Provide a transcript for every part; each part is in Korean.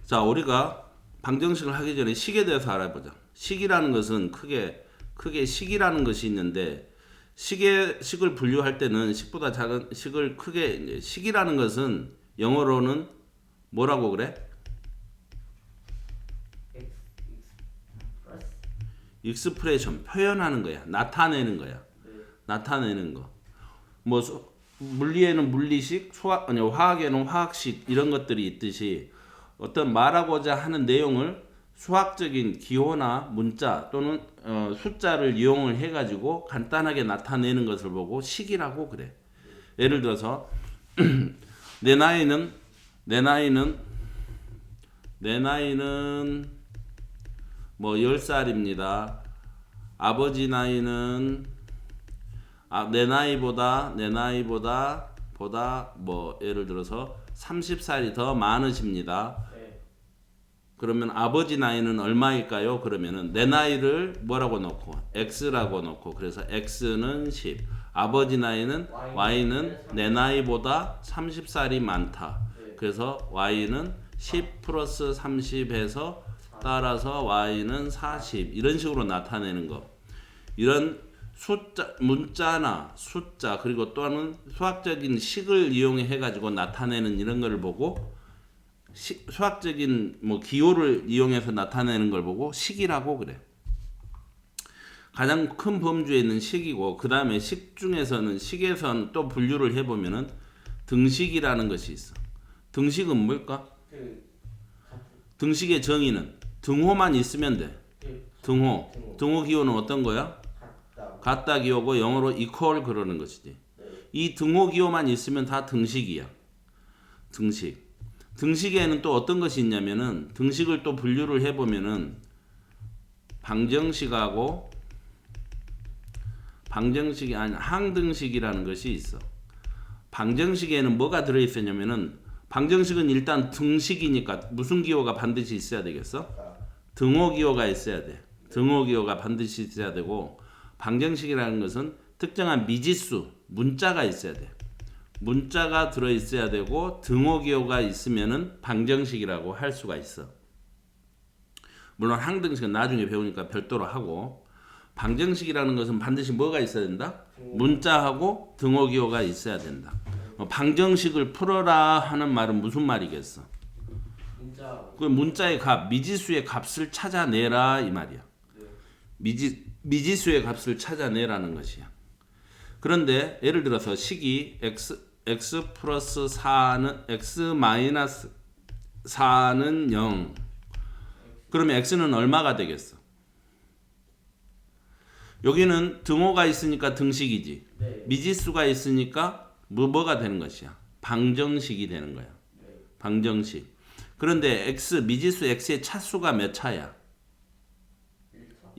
자, 우리가 방정식을 하기 전에 식에 대해서 알아보자. 식이라는 것은 크게 식이라는 것이 있는데 식을 분류할 때는 식보다 작은 식을 크게 이제 식이라는 것은 영어로는 뭐라고 그래? 익스프레션 표현하는 거야. 나타내는 거야. 나타내는 거. 뭐 물리에는 물리식, 화학에는 화학식 이런 것들이 있듯이 어떤 말하고자 하는 내용을 수학적인 기호나 문자 또는 숫자를 이용을 해가지고 간단하게 나타내는 것을 보고 식이라고 그래. 예를 들어서 내 나이는 뭐 10살입니다. 아버지 나이는 내 나이보다 뭐 예를 들어서 30살이 더 많으십니다. 그러면 아버지 나이는 얼마일까요? 그러면은 내 나이를 뭐라고 놓고 x라고 놓고 그래서 x는 10. 아버지 나이는 y는 내 나이보다 30살이 많다. 그래서 y는 10 플러스 30해서 따라서 y는 40 이런 식으로 나타내는 거. 이런 문자나 숫자 그리고 또는 수학적인 식을 이용해 가지고 나타내는 이런 거를 보고 수학적인 뭐 기호를 이용해서 나타내는 걸 보고 식이라고 그래. 가장 큰 범주에 있는 식이고 그 다음에 식 중에서는 식에서는 또 분류를 해보면은 등식이라는 것이 있어. 등식은 뭘까? 등식의 정의는 등호만 있으면 돼. 등호 기호는 어떤 거야? 같다 기호고 영어로 equal 그러는 것이지. 이 등호 기호만 있으면 다 등식이야. 등식에는 또 어떤 것이 있냐면은 등식을 또 분류를 해보면은 방정식이 아닌 항등식이라는 것이 있어. 방정식에는 뭐가 들어있었냐면은 방정식은 일단 등식이니까 무슨 기호가 반드시 있어야 되겠어? 등호 기호가 있어야 돼. 등호 기호가 반드시 있어야 되고 방정식이라는 것은 특정한 미지수, 문자가 있어야 돼. 문자가 들어있어야 되고 등호 기호가 있으면은 방정식이라고 할 수가 있어. 물론 항등식은 나중에 배우니까 별도로 하고 방정식이라는 것은 반드시 뭐가 있어야 된다? 문자하고 등호 기호가 있어야 된다. 방정식을 풀어라 하는 말은 무슨 말이겠어? 그 문자의 값, 미지수의 값을 찾아내라 이 말이야. 미지수의 값을 찾아내라는 것이야. 그런데 예를 들어서 식이 x 플러스 4는 x 마이너스 4는 0. 그러면 x는 얼마가 되겠어? 여기는 등호가 있으니까 등식이지. 미지수가 있으니까 뭐가 되는 것이야? 방정식이 되는 거야. 방정식. 그런데 미지수 x의 차수가 몇 차야?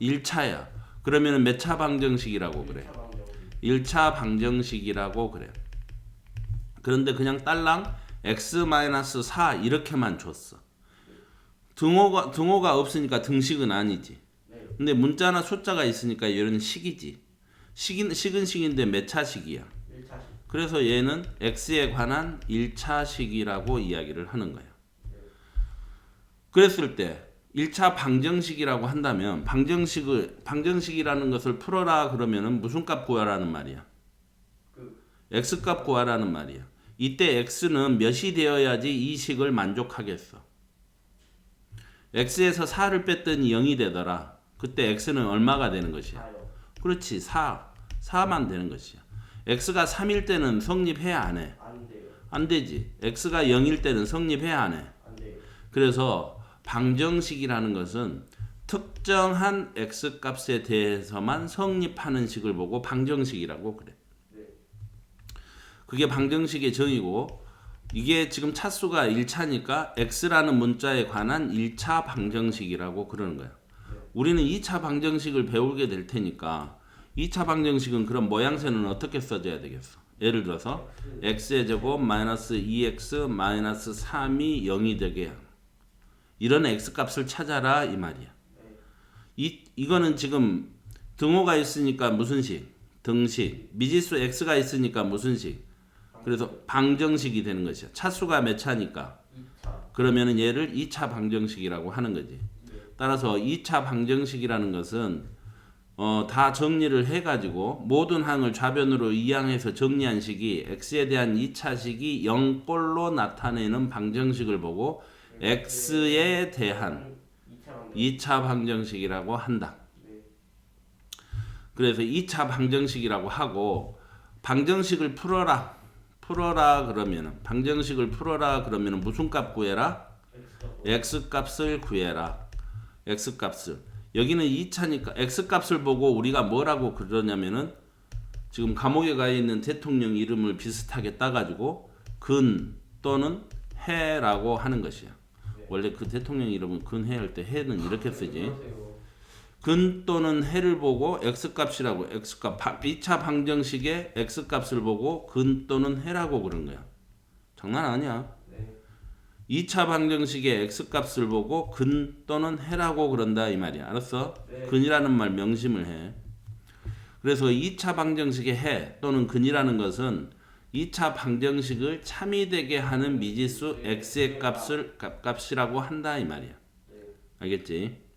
1차야. 그러면 몇 차 방정식이라고 그래? 1차 방정식이라고 그래. 그런데 그냥 딸랑 x-4 이렇게만 줬어. 등호가 없으니까 등식은 아니지. 근데 문자나 숫자가 있으니까 이런 식이지. 식은 식인데 몇 차식이야? 1차식. 그래서 얘는 x에 관한 1차식이라고 이야기를 하는 거야. 그랬을 때 1차 방정식이라고 한다면 방정식이라는 것을 풀어라 그러면은 무슨 값 구하라는 말이야? x값 구하라는 말이야. 이때 x는 몇이 되어야지 이 식을 만족하겠어? x에서 4를 뺐더니 0이 되더라. 그때 x는 얼마가 되는 것이야? 4요. 그렇지. 4만 되는 것이야. x가 3일 때는 성립해 안 해? 안 돼요. 안 되지. x가 0일 때는 성립해 안 해? 안 돼요. 그래서 방정식이라는 것은 특정한 x값에 대해서만 성립하는 식을 보고 방정식이라고 그래. 그게 방정식의 정의고 이게 지금 차수가 1차니까 x라는 문자에 관한 1차 방정식이라고 그러는 거야. 우리는 2차 방정식을 배우게 될 테니까 2차 방정식은 그런 모양새는 어떻게 써줘야 되겠어? 예를 들어서 x의 제곱 마이너스 2x 마이너스 3이 0이 되게 이런 x값을 찾아라 이 말이야. 이거는 지금 등호가 있으니까 무슨 식? 등식. 미지수 x가 있으니까 무슨 식? 그래서 방정식이 되는 것이야. 차수가 몇 차니까? 그러면은 얘를 2차 방정식이라고 하는 거지. 따라서 2차 방정식이라는 것은 다 정리를 해가지고 모든 항을 좌변으로 이항해서 정리한 식이 x에 대한 2차식이 0꼴로 나타내는 방정식을 보고 x에 대한 2차 방정식이라고 한다. 그래서 2차 방정식이라고 하고 방정식을 풀어라 그러면은 방정식을 풀어라 그러면은 무슨 값 구해라? x값을 구해라. x값을. 여기는 2차니까 x값을 보고 우리가 뭐라고 그러냐면은 지금 감옥에 가 있는 대통령 이름을 비슷하게 따가지고 근 또는 해라고 하는 것이야. 원래 그 대통령 이름은 근해 할 때 해는 이렇게 쓰지. 근 또는 해를 보고 x값이라고 x값 2차 방정식의 x값을 보고 근 또는 해라고 그런 거야. 장난 아니야. 2차 방정식의 x값을 보고 근 또는 해라고 그런다 이 말이야. 알았어? 근이라는 말 명심을 해. 그래서 2차 방정식의 해 또는 근이라는 것은 2차 방정식을 참이되게 하는 미지수 x의 값이라고 한다 이 말이야. 알겠지?